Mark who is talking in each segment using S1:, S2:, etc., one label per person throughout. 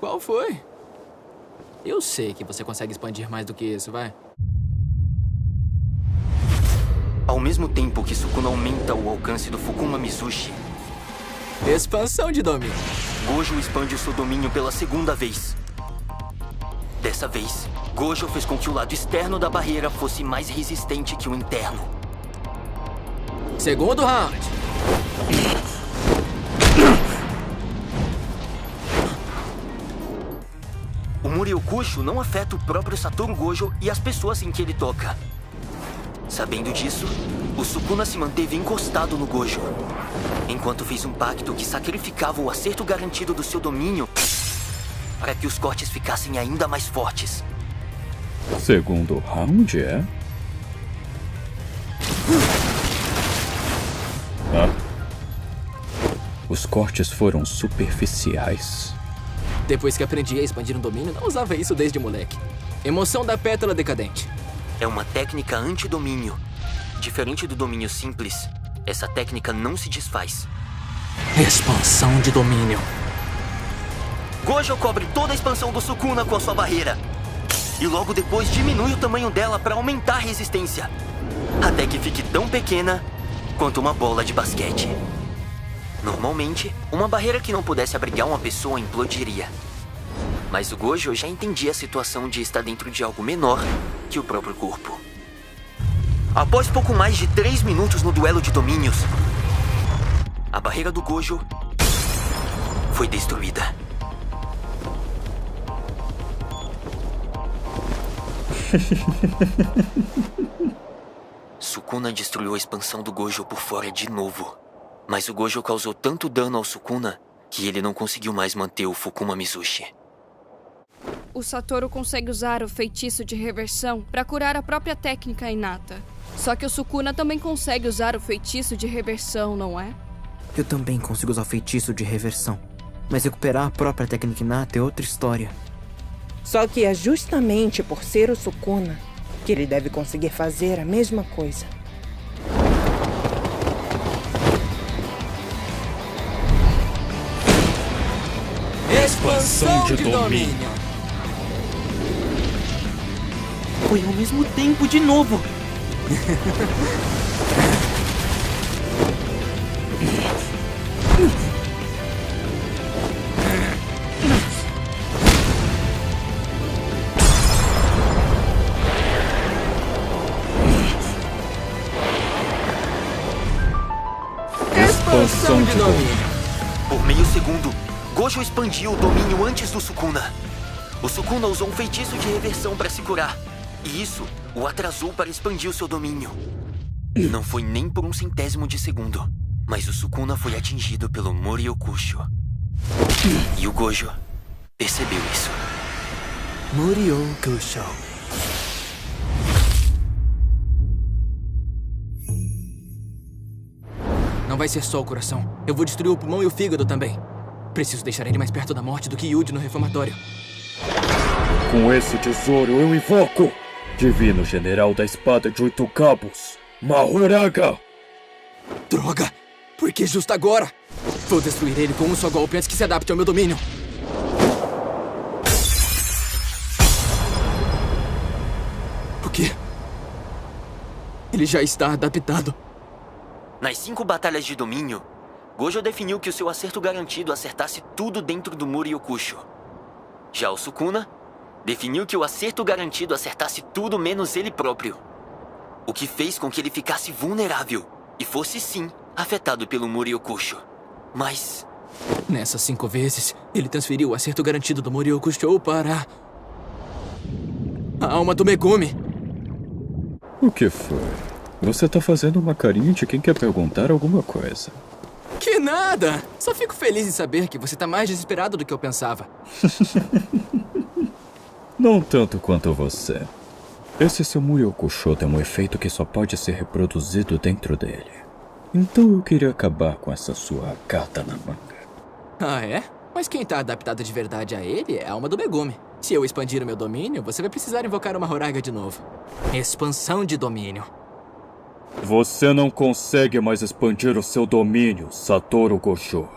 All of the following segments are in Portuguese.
S1: Qual foi? Eu sei que você consegue expandir mais do que isso, vai.
S2: Ao mesmo tempo que Sukuna aumenta o alcance do Fukuma Mizushi,
S1: Expansão de domínio.
S2: Gojo expande o seu domínio pela segunda vez. Dessa vez, Gojo fez com que o lado externo da barreira fosse mais resistente que o interno.
S1: Segundo round.
S2: O Muriokusho não afeta o próprio Satoru Gojo e as pessoas em que ele toca. Sabendo disso, o Sukuna se manteve encostado no Gojo, enquanto fez um pacto que sacrificava o acerto garantido do seu domínio para que os cortes ficassem ainda mais fortes.
S3: Segundo round, é? Os cortes foram superficiais.
S1: Depois que aprendi a expandir um domínio, não usava isso desde moleque. Emoção da pétala decadente.
S2: É uma técnica anti-domínio. Diferente do domínio simples, essa técnica não se desfaz.
S1: Expansão de domínio.
S2: Gojo cobre toda a expansão do Sukuna com a sua barreira. E logo depois diminui o tamanho dela para aumentar a resistência. Até que fique tão pequena quanto uma bola de basquete. Normalmente, uma barreira que não pudesse abrigar uma pessoa implodiria. Mas o Gojo já entendia a situação de estar dentro de algo menor que o próprio corpo. Após pouco mais de 3 minutos no duelo de domínios, a barreira do Gojo foi destruída. Sukuna destruiu a expansão do Gojo por fora de novo. Mas o Gojo causou tanto dano ao Sukuna que ele não conseguiu mais manter o Fukuma Mizushi.
S4: O Satoru consegue usar o feitiço de reversão para curar a própria técnica inata. Só que o Sukuna também consegue usar o feitiço de reversão, não é?
S5: Eu também consigo usar o feitiço de reversão. Mas recuperar a própria técnica inata é outra história.
S6: Só que é justamente por ser o Sukuna que ele deve conseguir fazer a mesma coisa.
S1: Expansão de domínio.
S2: Foi ao mesmo tempo de novo.
S1: Expansão de domínio.
S2: Por meio segundo, Gojo expandiu o domínio antes do Sukuna. O Sukuna usou um feitiço de reversão para se curar. E isso o atrasou para expandir o seu domínio. Não foi nem por 1/100º de segundo, mas o Sukuna foi atingido pelo Muriokusho. E o Gojo percebeu isso.
S1: Muriokusho. Não vai ser só o coração. Eu vou destruir o pulmão e o fígado também. Preciso deixar ele mais perto da morte do que Yuji no reformatório.
S3: Com esse tesouro eu invoco Divino General da Espada de 8 Cabos, Mahoraga!
S1: Droga! Por que justo agora? Vou destruir ele com um só golpe antes que se adapte ao meu domínio. O quê? Ele já está adaptado.
S2: Nas 5 batalhas de domínio, Gojo definiu que o seu acerto garantido acertasse tudo dentro do Muriokusho. Já o Sukuna definiu que o acerto garantido acertasse tudo menos ele próprio. O que fez com que ele ficasse vulnerável e fosse, sim, afetado pelo Muriokusho. Mas
S1: nessas 5 vezes, ele transferiu o acerto garantido do Muriokusho para a alma do Megumi.
S3: O que foi? Você tá fazendo uma carinha de quem quer perguntar alguma coisa.
S1: Que nada! Só fico feliz em saber que você tá mais desesperado do que eu pensava.
S3: Não tanto quanto você. Esse seu Muriokusho tem um efeito que só pode ser reproduzido dentro dele. Então eu queria acabar com essa sua carta na manga.
S1: Ah, é? Mas quem tá adaptado de verdade a ele é a alma do Megumi. Se eu expandir o meu domínio, você vai precisar invocar uma Horaga de novo. Expansão de domínio.
S3: Você não consegue mais expandir o seu domínio, Satoru Gojo.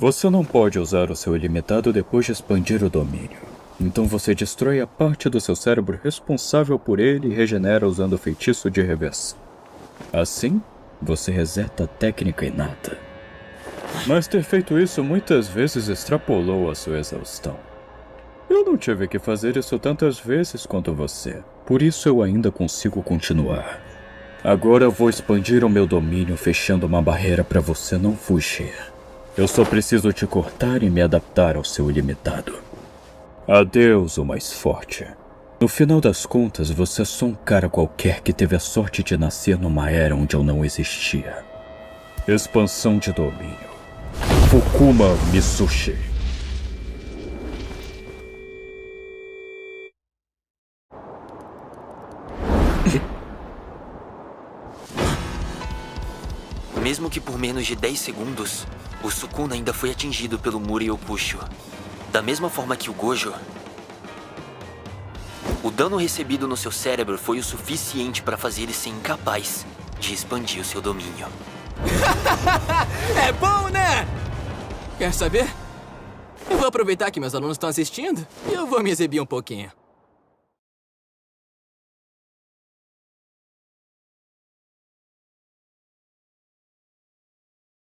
S3: Você não pode usar o seu ilimitado depois de expandir o domínio. Então você destrói a parte do seu cérebro responsável por ele e regenera usando o feitiço de reversão. Assim, você reseta a técnica inata. Mas ter feito isso muitas vezes extrapolou a sua exaustão. Eu não tive que fazer isso tantas vezes quanto você. Por isso eu ainda consigo continuar. Agora eu vou expandir o meu domínio, fechando uma barreira para você não fugir. Eu só preciso te cortar e me adaptar ao seu ilimitado. Adeus, o mais forte. No final das contas, você é só um cara qualquer que teve a sorte de nascer numa era onde eu não existia. Expansão de domínio. Fukuma Mitsushi.
S2: Mesmo que por menos de 10 segundos, o Sukuna ainda foi atingido pelo Muriokusho. Da mesma forma que o Gojo, o dano recebido no seu cérebro foi o suficiente para fazer ele ser incapaz de expandir o seu domínio.
S1: É bom, né? Quer saber? Eu vou aproveitar que meus alunos estão assistindo e eu vou me exibir um pouquinho.